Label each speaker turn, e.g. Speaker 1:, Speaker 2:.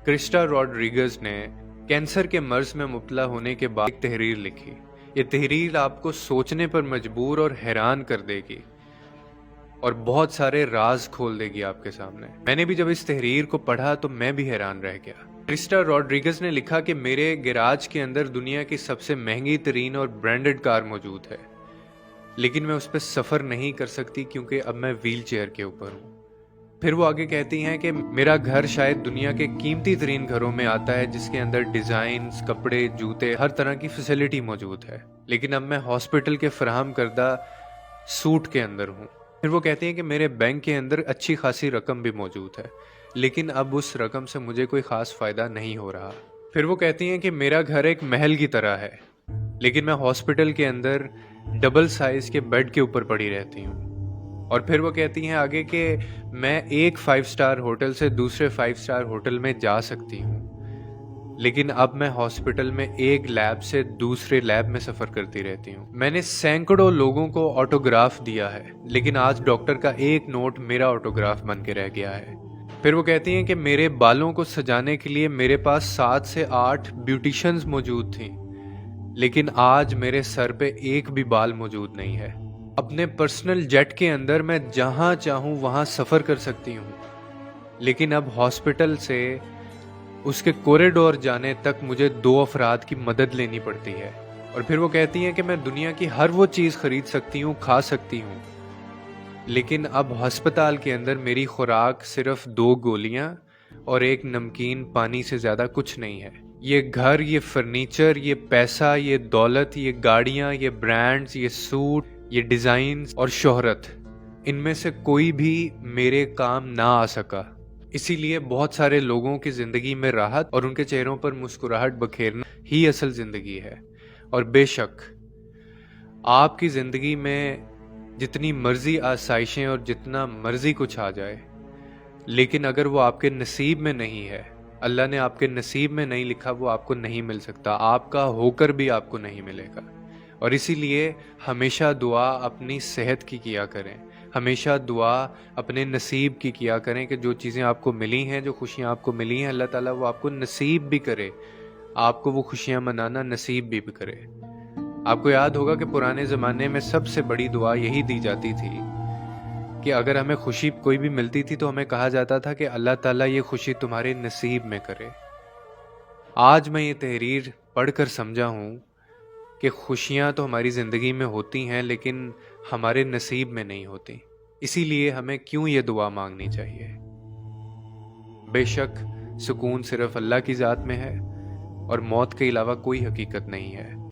Speaker 1: Crysta रॉड्रिगज़ ने cancer के मर्ज में मुब्तला होने के बाद एक तहरीर लिखी। ये तहरीर आपको सोचने पर मजबूर और हैरान कर देगी और बहुत सारे राज खोल देगी आपके सामने। मैंने भी जब इस तहरीर को पढ़ा तो मैं भी हैरान रह गया। क्रिस्टा रॉड्रिगज़ ने लिखा कि मेरे गैराज के अंदर दुनिया की सबसे महंगी तरीन और ब्रांडेड कार मौजूद है, लेकिन मैं उस पर सफ़र नहीं कर सकती क्योंकि अब मैं व्हील चेयर के ऊपर हूँ। फिर वो आगे कहती हैं कि मेरा घर शायद दुनिया के कीमती तरीन घरों में आता है, जिसके अंदर डिज़ाइन, कपड़े, जूते, हर तरह की फैसिलिटी मौजूद है, लेकिन अब मैं हॉस्पिटल के फराहम करदा सूट के अंदर हूँ। फिर वो कहती हैं कि मेरे बैंक के अंदर अच्छी खासी रकम भी मौजूद है, लेकिन अब उस रकम से मुझे कोई ख़ास फ़ायदा नहीं हो रहा। फिर वो कहती हैं कि मेरा घर एक महल की तरह है, लेकिन मैं हॉस्पिटल के अंदर डबल साइज़ के बेड के ऊपर पड़ी रहती हूँ। और फिर वो कहती हैं आगे कि मैं एक 5 स्टार होटल से दूसरे 5 स्टार होटल में जा सकती हूँ, लेकिन अब मैं हॉस्पिटल में एक लैब से दूसरे लैब में सफ़र करती रहती हूँ। मैंने सैकड़ों लोगों को ऑटोग्राफ दिया है, लेकिन आज डॉक्टर का एक नोट मेरा ऑटोग्राफ बन के रह गया है। फिर वो कहती हैं कि मेरे बालों को सजाने के लिए मेरे पास 7 से 8 ब्यूटिशियंस मौजूद थी, लेकिन आज मेरे सर पे एक भी बाल मौजूद नहीं है। अपने पर्सनल जेट के अंदर मैं जहां चाहूं वहां सफ़र कर सकती हूं, लेकिन अब हॉस्पिटल से उसके कॉरिडोर जाने तक मुझे 2 अफराद की मदद लेनी पड़ती है। और फिर वो कहती हैं कि मैं दुनिया की हर वो चीज़ खरीद सकती हूँ, खा सकती हूँ, लेकिन अब अस्पताल के अंदर मेरी खुराक सिर्फ 2 गोलियां और एक नमकीन पानी से ज़्यादा कुछ नहीं है। ये घर, ये फर्नीचर, ये पैसा, ये दौलत, ये गाड़ियाँ, ये ब्रांड्स, ये सूट, ये डिज़ाइन और शोहरत, इनमें से कोई भी मेरे काम ना आ सका। इसीलिए बहुत सारे लोगों की ज़िंदगी में राहत और उनके चेहरों पर मुस्कुराहट बखेरना ही असल ज़िंदगी है। और बेशक आपकी ज़िंदगी में जितनी मर्जी आसाइशें और जितना मर्जी कुछ आ जाए, लेकिन अगर वो आपके नसीब में नहीं है, अल्लाह ने आपके नसीब में नहीं लिखा, वो आपको नहीं मिल सकता। आपका होकर भी आपको नहीं मिलेगा। और इसीलिए हमेशा दुआ अपनी सेहत की किया करें, हमेशा दुआ अपने नसीब की किया करें कि जो चीज़ें आपको मिली हैं, जो खुशियाँ आपको मिली हैं, अल्लाह ताला वो आपको नसीब भी करे, आपको वो खुशियाँ मनाना नसीब भी करे। आपको याद होगा कि पुराने ज़माने में सबसे बड़ी दुआ यही दी जाती थी कि अगर हमें खुशी कोई भी मिलती थी तो हमें कहा जाता था कि अल्लाह ताला ये खुशी तुम्हारे नसीब में करे। आज मैं ये तहरीर पढ़कर समझा हूँ कि खुशियाँ तो हमारी ज़िंदगी में होती हैं, लेकिन हमारे नसीब में नहीं होती। इसीलिए हमें क्यों ये दुआ मांगनी चाहिए। बेशक सुकून सिर्फ अल्लाह की ज़ात में है और मौत के अलावा कोई हकीकत नहीं है।